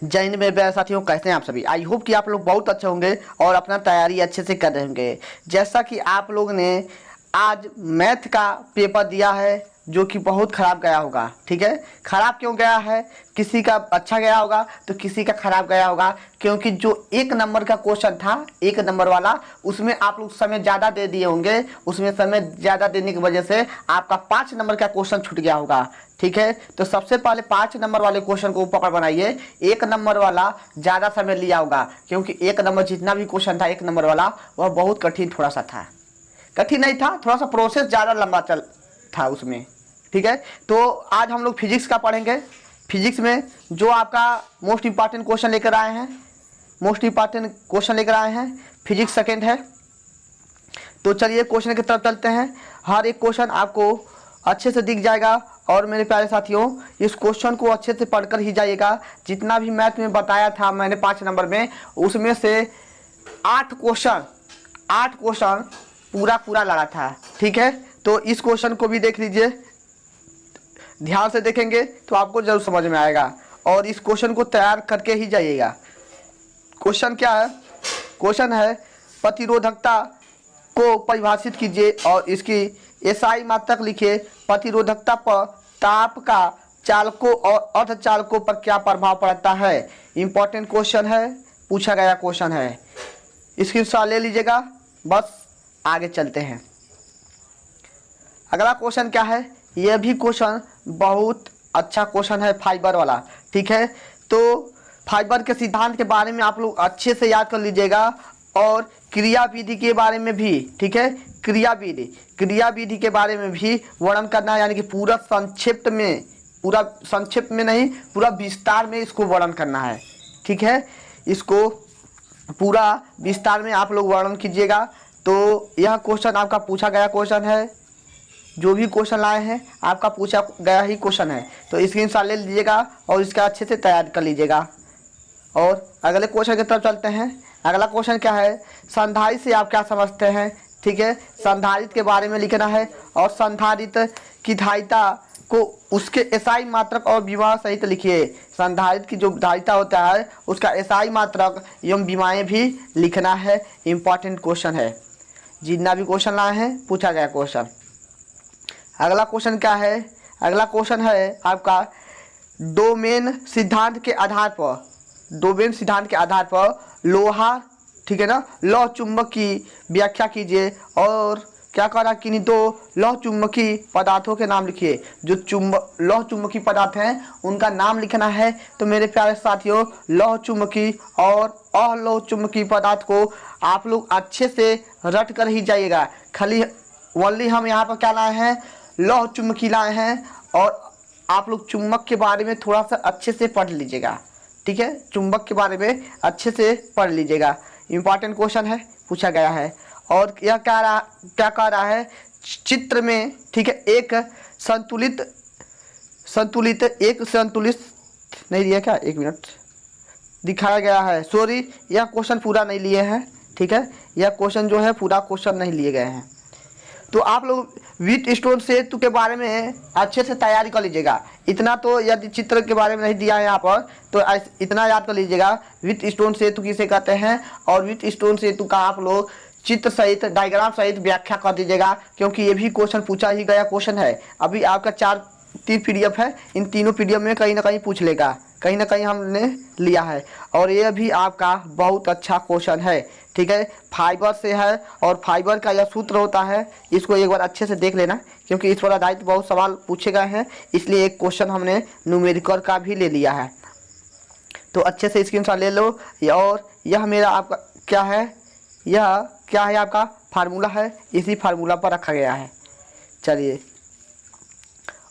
जय हिंद मेरे प्यारे साथियों, कैसे हैं आप सभी। आई होप कि आप लोग बहुत अच्छे होंगे और अपना तैयारी अच्छे से कर रहे होंगे। जैसा कि आप लोग ने आज मैथ का पेपर दिया है जो कि बहुत ख़राब गया होगा। ठीक है, ख़राब क्यों गया है? किसी का अच्छा गया होगा तो किसी का ख़राब गया होगा, क्योंकि जो 1 नंबर का क्वेश्चन था, 1 नंबर वाला, उसमें आप लोग समय ज़्यादा दे दिए होंगे। उसमें समय ज़्यादा देने की वजह से आपका 5 नंबर का क्वेश्चन छूट गया होगा। ठीक है, तो सबसे पहले 5 नंबर वाले क्वेश्चन को पकड़ बनाइए। 1 नंबर वाला ज़्यादा समय लिया होगा, क्योंकि 1 नंबर जितना भी क्वेश्चन था 1 नंबर वाला, वह बहुत कठिन थोड़ा सा था। कठिन नहीं था, थोड़ा सा प्रोसेस ज़्यादा लंबा चल था उसमें। ठीक है, तो आज हम लोग फिजिक्स का पढ़ेंगे। फिजिक्स में जो आपका मोस्ट इंपॉर्टेंट क्वेश्चन लेकर आए हैं, फिजिक्स सेकेंड है। तो चलिए क्वेश्चन की तरफ चलते हैं। हर एक क्वेश्चन आपको अच्छे से दिख जाएगा और मेरे प्यारे साथियों, इस क्वेश्चन को अच्छे से पढ़कर ही जाइएगा। जितना भी मैथ में बताया था मैंने 5 नंबर में, उसमें से 8 क्वेश्चन पूरा लड़ा था। ठीक है, तो इस क्वेश्चन को भी देख लीजिए। ध्यान से देखेंगे तो आपको जरूर समझ में आएगा और इस क्वेश्चन को तैयार करके ही जाइएगा। क्वेश्चन क्या है? क्वेश्चन है प्रतिरोधकता को परिभाषित कीजिए और इसकी एसआई मात्रक लिखिए। प्रतिरोधकता पर ताप का चालकों और अर्धचालकों पर क्या प्रभाव पड़ता है? इंपॉर्टेंट क्वेश्चन है, पूछा गया क्वेश्चन है। स्क्रीनशॉट ले लीजिएगा। बस आगे चलते हैं। अगला क्वेश्चन क्या है? यह भी क्वेश्चन बहुत अच्छा क्वेश्चन है, फाइबर वाला। ठीक है, तो फाइबर के सिद्धांत के बारे में आप लोग अच्छे से याद कर लीजिएगा और क्रियाविधि के बारे में भी। ठीक है, क्रियाविधि के बारे में भी वर्णन करना है, यानी कि पूरा संक्षिप्त में नहीं, पूरा विस्तार में इसको वर्णन करना है। ठीक है, इसको पूरा विस्तार में आप लोग वर्णन कीजिएगा। तो यह क्वेश्चन आपका पूछा गया क्वेश्चन है। जो भी क्वेश्चन लाए हैं आपका पूछा गया ही क्वेश्चन है, तो स्क्रीनशॉट ले लीजिएगा और इसका अच्छे से तैयार कर लीजिएगा। और अगले क्वेश्चन की तरफ चलते हैं। अगला क्वेश्चन क्या है? संधारित्र से आप क्या समझते हैं? ठीक है, संधारित्र के बारे में लिखना है और संधारित्र की धारिता को उसके एसआई मात्रक और विभव सहित लिखिए। संधारित्र की जो धारिता होता है उसका एसआई मात्रक एवं विमाएँ भी लिखना है। इंपॉर्टेंट क्वेश्चन है, जितना भी क्वेश्चन लाए हैं पूछा गया क्वेश्चन। अगला क्वेश्चन क्या है? अगला क्वेश्चन है आपका डोमेन सिद्धांत के आधार पर लोहा, ठीक है ना, लौह चुंबक की व्याख्या कीजिए। और क्या करा कि नहीं, दो लौह चुंबकी पदार्थों के नाम लिखिए। जो लौह चुंबकी पदार्थ हैं उनका नाम लिखना है। तो मेरे प्यारे साथियों, लौह चुंबकी और अलोह चुंबकी पदार्थ को आप लोग अच्छे से रट कर ही जाइएगा। खाली ओनली हम यहाँ पर क्या लाए हैं? लौह चुंबकी लाए हैं। और आप लोग चुंबक के बारे में थोड़ा सा अच्छे से पढ़ लीजिएगा। ठीक है, चुंबक के बारे में अच्छे से पढ़ लीजिएगा। इंपॉर्टेंट क्वेश्चन है, पूछा गया है। और यह क्या कह रहा है चित्र में? ठीक है, एक संतुलित नहीं दिया क्या? 1 मिनट, दिखाया गया है। सॉरी, यह क्वेश्चन पूरा नहीं लिए हैं। ठीक है, यह क्वेश्चन जो है पूरा क्वेश्चन नहीं लिए गए हैं। तो आप लोग व्हीटस्टोन सेतु के बारे में अच्छे से तैयारी कर लीजिएगा। इतना तो यदि चित्र के बारे में नहीं दिया है यहाँ पर तो इतना याद कर लीजिएगा, व्हीटस्टोन सेतु किसे कहते हैं और व्हीटस्टोन सेतु का आप लोग चित्र सहित, डायग्राम सहित व्याख्या कर दीजिएगा, क्योंकि ये भी क्वेश्चन पूछा ही गया क्वेश्चन है। अभी आपका 3 पीडीएफ है, इन तीनों पीडीएफ में कहीं ना कहीं पूछ लेगा, कहीं ना कहीं हमने लिया है। और ये भी आपका बहुत अच्छा क्वेश्चन है। ठीक है, फाइबर से है और फाइबर का यह सूत्र होता है, इसको एक बार अच्छे से देख लेना, क्योंकि इस पर आधारित बहुत सवाल पूछे गए हैं, इसलिए एक क्वेश्चन हमने न्यूमेरिकल का भी ले लिया है। तो अच्छे से स्क्रीनशॉट ले लो। और यह मेरा आपका क्या है? यह क्या है? आपका फार्मूला है, इसी फार्मूला पर रखा गया है। चलिए,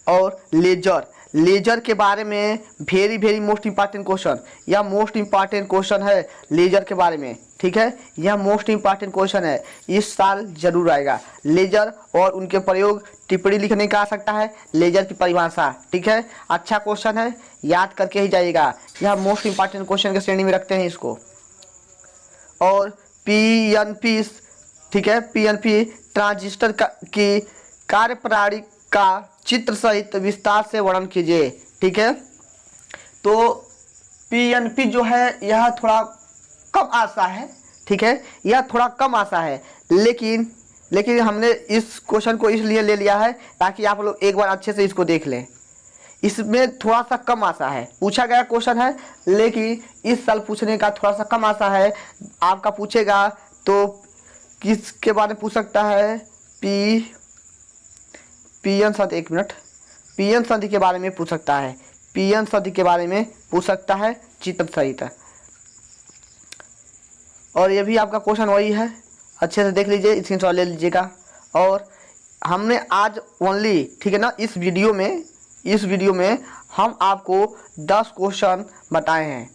और लेजर के बारे में वेरी मोस्ट इंपॉर्टेंट क्वेश्चन, यह मोस्ट इंपॉर्टेंट क्वेश्चन है लेजर के बारे में। ठीक है, यह मोस्ट इंपॉर्टेंट क्वेश्चन है, इस साल जरूर आएगा। लेजर और उनके प्रयोग, टिप्पणी लिखने का आ सकता है, लेजर की परिभाषा। ठीक है, अच्छा क्वेश्चन है, याद करके ही जाइएगा। यह मोस्ट इंपॉर्टेंट क्वेश्चन के श्रेणी में रखते हैं इसको। और पीएनपी, ठीक है, पीएनपी ट्रांजिस्टर की कार्यप्रणाली का चित्र सहित विस्तार से वर्णन कीजिए। ठीक है, तो पीएनपी जो है यह थोड़ा कम आशा है, ठीक है, यह थोड़ा कम आशा है, लेकिन हमने इस क्वेश्चन को इसलिए ले लिया है ताकि आप लोग एक बार अच्छे से इसको देख लें। इसमें थोड़ा सा कम आशा है, पूछा गया क्वेश्चन है लेकिन इस साल पूछने का थोड़ा सा कम आशा है। आपका पूछेगा तो किसके बारे में पूछ सकता है, पीएन सदी, एक मिनट, पीएन सदी के बारे में पूछ सकता है, पीएन सदी के बारे में पूछ सकता है चित्र सहित। और ये भी आपका क्वेश्चन वही है, अच्छे से देख लीजिए, स्क्रीनशॉट ले लीजिएगा। और हमने आज ओनली, ठीक है ना, इस वीडियो में हम आपको 10 क्वेश्चन बताए हैं।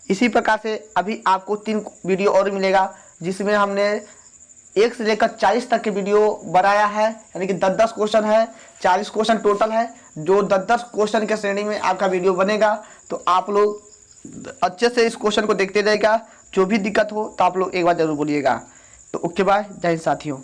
इसी प्रकार से अभी आपको 3 वीडियो और मिलेगा जिसमें हमने 1 से लेकर 40 तक के वीडियो बनाया है, यानी कि 10-10 क्वेश्चन है, 40 क्वेश्चन टोटल है, जो 10-10 क्वेश्चन के श्रेणी में आपका वीडियो बनेगा। तो आप लोग अच्छे से इस क्वेश्चन को देखते रहेगा, जो भी दिक्कत हो तो आप लोग एक बार जरूर बोलिएगा। तो ओके बाय, जय हिंद साथियों।